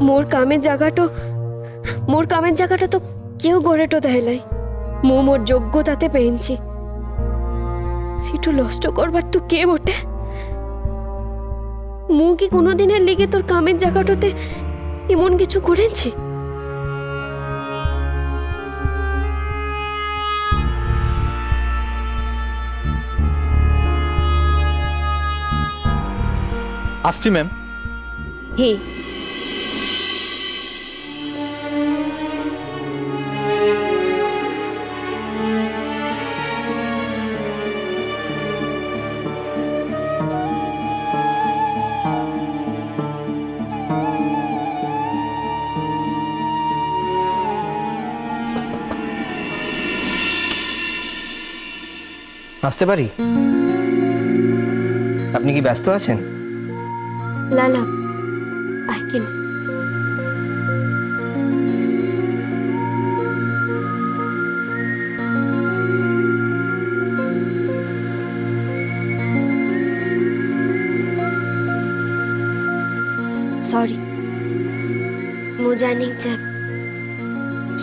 মোর কামের জায়গাটা তো কেউ গড়েটো দেয় নাই। মোর যোগ্যতাতে পেয়েছি, সেটু নষ্ট করবার তো কে বটে? মু কি কোনোদিনের লেগে তোর কামের জায়গাটাতে এমন কিছু করেছি? আসছি ম্যাম। হে, আসতে পারি? আপনি কি ব্যস্ত আছেন? লালা আইকিন সরি, মু জানি যে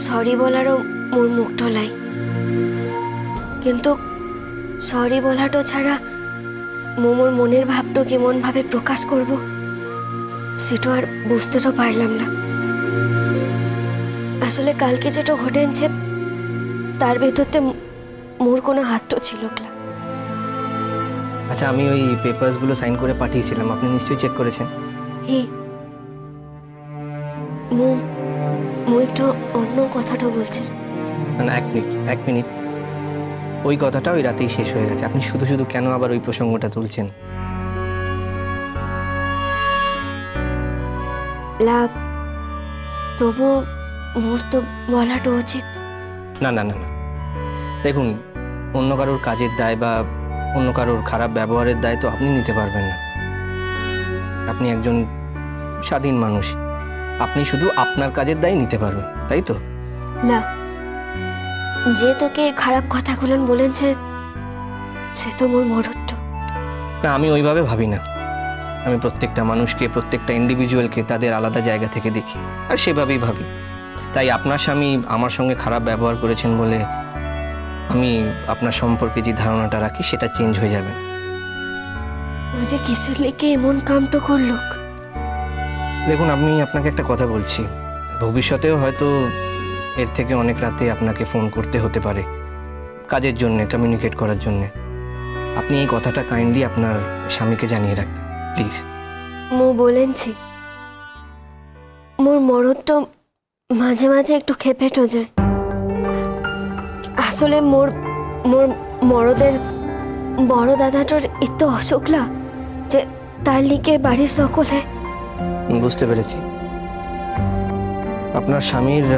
সরি বলারও মোর মুখটা লাই, কিন্তু সরি বলাটা ছাড়া মোর মনের ভাবটা কেমন ভাবে প্রকাশ করব সেটা আর বুঝতে তো পারলাম না। আসলে কালকে যেটা ঘটেছে তার ভেতরতে মোর কোনো হাত তো ছিল না। আচ্ছা, আমি ওই পেপারসগুলো সাইন করে পাঠিয়েছিলাম, আপনি নিশ্চয়ই চেক করেছেন। হে, মু একটু অন্য কথাটা বলছি। না, এক মিনিট। ওই কথাটা ওই রাতেই শেষ হয়ে গেছে। আপনি শুধু শুধু কেন আবার ওই প্রসঙ্গটা তুলছেন? লাভ, তবু মোর তো বলাটা উচিত। না না না না, দেখুন, অন্য কারোর কাজের দায় বা অন্য কারোর খারাপ ব্যবহারের দায় তো আপনি নিতে পারবেন না। আপনি একজন স্বাধীন মানুষ, আপনি শুধু আপনার কাজের দায় নিতে পারবেন, তাই তো? না, যে তোকে খারাপ কথাগুলো বলেছে সে তো মোর মরত্ব না। আমি ওইভাবে ভাবি না। আমি প্রত্যেকটা মানুষকে, প্রত্যেকটা ইন্ডিভিজুয়ালকে তাদের আলাদা জায়গা থেকে দেখি আর সেভাবেই ভাবি। তাই আপনার স্বামী আমার সঙ্গে খারাপ ব্যবহার করেছেন বলে আমি আপনার সম্পর্কে যে ধারণাটা রাখি সেটা চেঞ্জ হয়ে যাবে না। ও যে কিসের লেগে এমন কামটা করলো? দেখুন, আমি আপনাকে একটা কথা বলছি, ভবিষ্যতেও হয়তো এর থেকে অনেক রাতে আপনাকে ফোন করতে হতে পারে কাজের জন্যে, কমিউনিকেট করার জন্যে। আপনি এই কথাটা কাইন্ডলি আপনার স্বামীকে জানিয়ে রাখবেন, প্লিজ। মু বলেছি মোর মরদটা মাঝে মাঝে একটু খেপেটো যায়। আসলে মোর মরদের বড় দাদাটার এত অসুখলা যে তার লিগে বাড়ির সকলে। বুঝতে পেরেছি, আপনার স্বামীর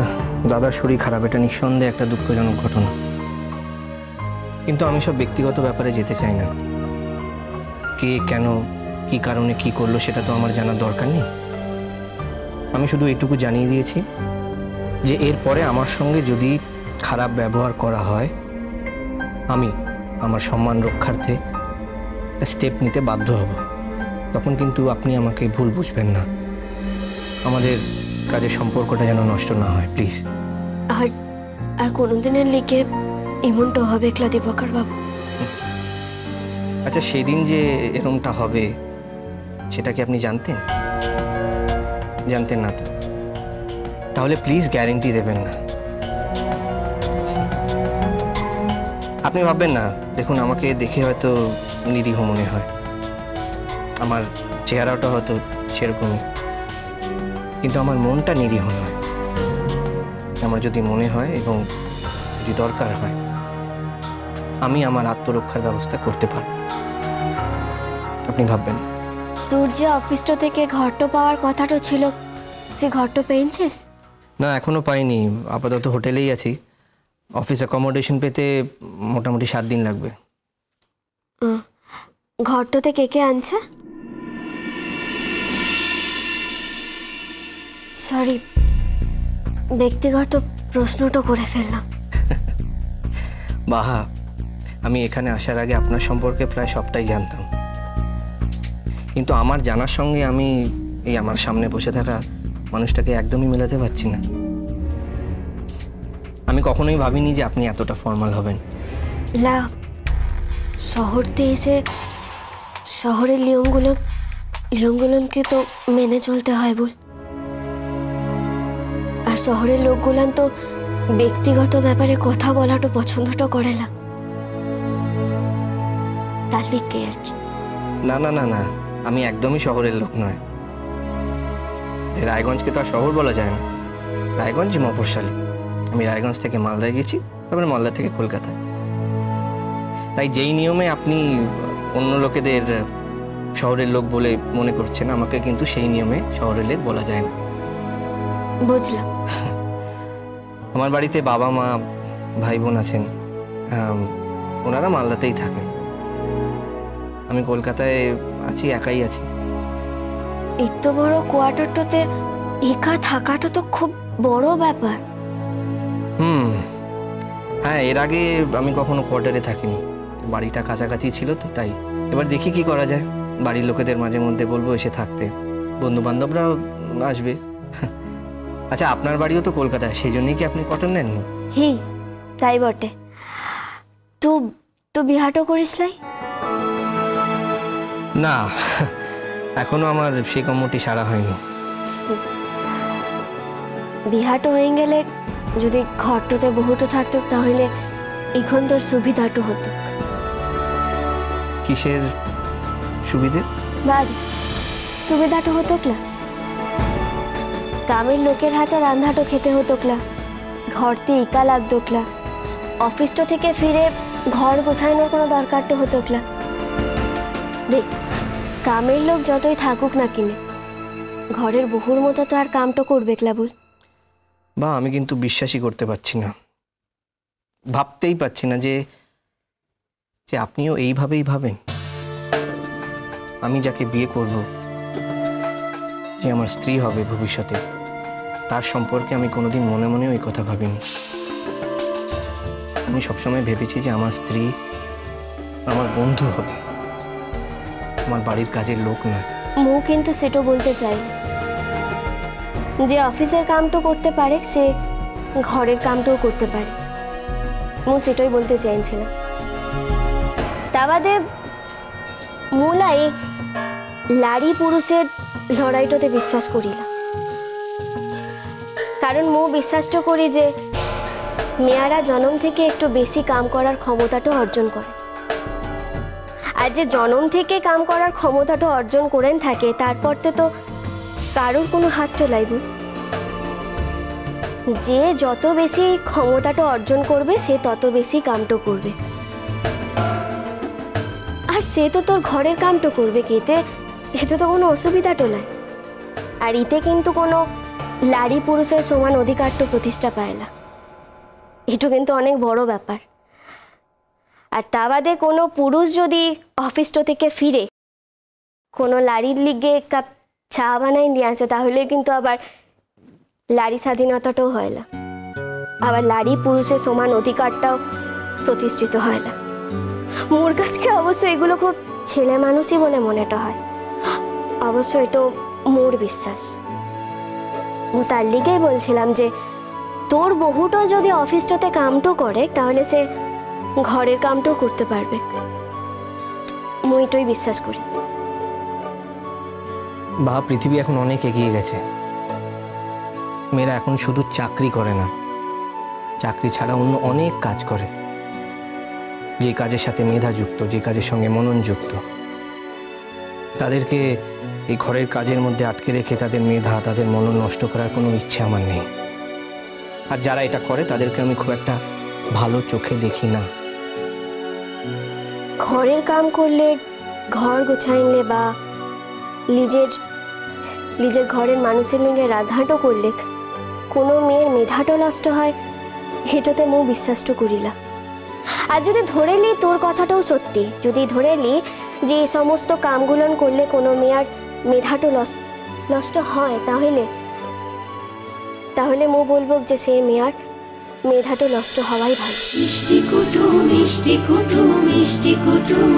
দাদার শরীর খারাপ, এটা নিঃসন্দেহে একটা দুঃখজনক ঘটনা। কিন্তু আমি সব ব্যক্তিগত ব্যাপারে যেতে চাই না। কে কেন কি কারণে কি করলো সেটা তো আমার জানার দরকার নেই। আমি শুধু এটুকু জানিয়ে দিয়েছি যে এরপরে আমার সঙ্গে যদি খারাপ ব্যবহার করা হয় আমি আমার সম্মান রক্ষার্থে স্টেপ নিতে বাধ্য হব। তখন কিন্তু আপনি আমাকে ভুল বুঝবেন না। আমাদের কাজের সম্পর্কটা যেন নষ্ট না হয়, প্লিজ। আর কোনোদিনের লিগে এমনটা হবে একলা দিবাকর বাবু? আচ্ছা, সেদিন যে এরমটা হবে সেটা কি আপনি জানতেন? জানতেন না তো? তাহলে প্লিজ গ্যারেন্টি দেবেন না। আপনি ভাববেন না, দেখুন, আমাকে দেখে হয়তো নিরীহ মনে হয়, আমার চেহারাটা হয়তো সেরকমই, কিন্তু আমার মনটা নিরীহ নয়। আমার যদি মনে হয় এবং যদি দরকার হয় আমি আমার আত্মরক্ষার ব্যবস্থা করতে পারব। আপনি ভাববেন না। তোর যে অফিসটা থেকে ঘরটা পাওয়ার কথাটা ছিল সে ঘরটা পেয়েছিস? না, এখনো পাইনি। আপাতত হোটেলেই আছি। অফিস অ্যাকোমোডেশন পেতে মোটামুটি 7 দিন লাগবে। ঘরটাতে কে কে আনছে? সরি, ব্যক্তিগত প্রশ্নটা করে ফেললাম। বাহা, আমি এখানে আসার আগে আপনার সম্পর্কে প্রায় সবটাই জানতাম, কিন্তু আমার জানার সঙ্গে আমি এই আমার সামনে বসে থাকা মানুষটাকে একদমই মেলাতে পারছি না। আমি কখনোই ভাবিনি যে আপনি এতটা ফর্মাল হবেন। লা শহরতে এসে শহরের নিয়মগুলোকে তো মেনে চলতে হয় বল। আর শহরের লোকগুলান তো ব্যক্তিগত ব্যাপারে কথা বলাটা পছন্দটা করে না, তার লিখে আর কি। না না না না, আমি একদমই শহরের লোক নয়। রায়গঞ্জকে তো আর শহর বলা যায় না, রায়গঞ্জ মফস্বলী। আমি রায়গঞ্জ থেকে মালদায় গেছি, তারপরে মালদা থেকে কলকাতায়। তাই যেই নিয়মে আপনি অন্য লোকেদের শহরের লোক বলে মনে করছেন, আমাকে কিন্তু সেই নিয়মে শহরের লোক বলা যায় না। বুঝলাম। আমার বাড়িতে বাবা মা ভাই বোন আছেন, ওনারা মালদাতেই থাকেন। আমি কলকাতায় আছি, একাই আছি। এত বড় কোয়ার্টারটাতে একা থাকাটা তো খুব বড় ব্যাপার। হ্যাঁ, এর আগে আমি কখনো কোয়ার্টারে থাকিনি, বাড়িটা কাছাকাছি ছিল তো তাই। এবার দেখি কি করা যায়। বাড়ির লোকেদের মাঝে মধ্যে বলবো এসে থাকতে, বন্ধু বান্ধবরা আসবে। আচ্ছা, আপনার বাড়িও তো কলকাতায়, সেই জন্যই কি আপনি কোয়ার্টার নেননি? হি, তাই বটে। তো বিহাটো করিস নাই? না, এখনো আমার সেই কম্মটি সারা হয়নি। বিহাটো হয়ে গেলে যদি ঘরটাতে বহুটো থাকতো, তাহলে এখন তোর সুবিধাটো হতো। কিসের সুবিধে? বাড়ি সুবিধাটো হতো না, কামের লোকের হাতে রান্নাটো খেতে হতো না, ঘরতে একা লাগতো না, অফিসটা থেকে ফিরে ঘর গোছানোর কোনো দরকারটা হতো না। দেখ, কামের লোক যতই থাকুক না কিনে, ঘরের বহুর মতো তো আর কামটা করবে না বল। বা আমি কিন্তু বিশ্বাসই করতে পারছি না, ভাবতেই পারছি না যে আপনিও এইভাবেই ভাবেন। আমি যাকে বিয়ে করব, যে আমার স্ত্রী হবে ভবিষ্যতে, তার সম্পর্কে আমি কোনোদিন মনে মনে ওই কথা ভাবিনি। আমি সবসময় ভেবেছি যে আমার স্ত্রী আমার বন্ধু হবে, আমার বাড়ির কাজের লোক নয়। মু কিন্তু সেটা বলতে চাই, যে অফিসের কামটা করতে পারে সে ঘরের কামটাও করতে পারে। মু সেটাই বলতে চাইছিলাম। তা বাদে মুলাই নারী পুরুষের লড়াইটাতে বিশ্বাস করি না, কারণ মু বিশ্বাসটা করি যে মেয়েরা জন্ম থেকে একটু বেশি কাম করার ক্ষমতাটা অর্জন করে। আর যে জন্ম থেকে কাম করার ক্ষমতাটা অর্জন করেন থাকে, তারপর তো কারোর কোনো হাত চলাইব। যে যত বেশি ক্ষমতাটা অর্জন করবে, সে তত বেশি কামটা করবে। আর সে তো তোর ঘরের কামটা করবে, এতে তো কোনো অসুবিধাটা নাই। আর এতে কিন্তু কোনো নারী পুরুষের সমান অধিকারটা প্রতিষ্ঠা পায় না, এটা কিন্তু অনেক বড় ব্যাপার। আর তা বাদে কোনো পুরুষ যদি অফিসটা থেকে ফিরে কোনো নারীর লিগে এক কাপ চা বানাই নিয়ে আসে, তাহলে কিন্তু আবার নারী স্বাধীনতাটাও হয় না, আবার নারী পুরুষের সমান অধিকারটাও প্রতিষ্ঠিত হয় না। মোর কাছকে অবশ্য এগুলো খুব ছেলে মানুষই বলে মনেটা হয়, অবশ্য এটা মোর বিশ্বাস। তার লিগেই বলছিলাম যে তোর বহুটা যদি অফিসটাতে কামটো করে, তাহলে সে ঘরের কামটাও করতে পারবে। মুই এটাই বিশ্বাস করি। বা পৃথিবী এখন অনেক এগিয়ে গেছে, মেয়েরা এখন শুধু চাকরি করে না, চাকরি ছাড়া অন্য অনেক কাজ করে, যে কাজের সাথে মেধা যুক্ত, যে কাজের সঙ্গে মনন যুক্ত। তাদেরকে এই ঘরের কাজের মধ্যে আটকে রেখে তাদের মেধা, তাদের মনন নষ্ট করার কোনো ইচ্ছে আমার নেই। আর যারা এটা করে তাদেরকে আমি খুব একটা ভালো চোখে দেখি না। ঘরের কাম করলে, ঘর গোছাইলে বা নিজের ঘরের মানুষের সঙ্গে রাধাটো করলে কোনো মেয়ের মেধাটো নষ্ট হয়, এটাতে মু বিশ্বাসটা করিলা। আর যদি ধরে লি তোর কথাটাও সত্যি, যদি ধরে লি যে এই সমস্ত কামগুলো করলে কোনো মেয়ের মেধাটো নষ্ট হয়, তাহলে মু বলবো যে সে মেয়ের মেধাটো নষ্ট হওয়াই ভালো। মিষ্টি কুটুম মিষ্টি কুটুম মিষ্টি কুটুম।